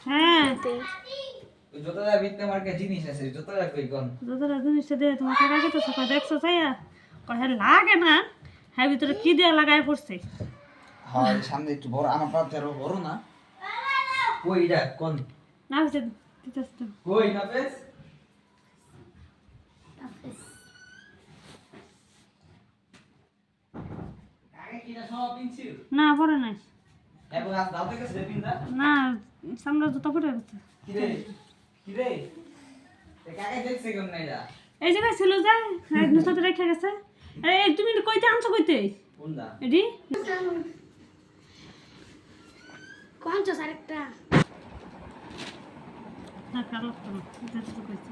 হ্যাঁ যতটা বিতে মার্কে জিনিস আছে যতটা কই কোন যতটা জিনিসটা দে তোমার কাকা কে তো সকাল দেখছো চাইয়া কহে লাগে না হ্যাঁ ভিতরে কি দিয়ে লাগায় পড়ছে হ্যাঁ সামনে একটু বড় আমার পাপ তেরো বড় না কই এটা কোন না হচ্ছে দিতেছ তো কই নাফেস আগে কি না সব পিনছিল না পরে নাই এবং আজ দাও থেকে সে পিনদা না সামনে জুতা পরে গেছে কি রে এ কাকে দেখছে কোন নাই যা এই জায়গায় ছিল যা নুসাতে রেখে গেছে এই তুমি কইতে আনছো কইতে কোনটা এডি কোন তো আরেকটা না কালো তো কইছে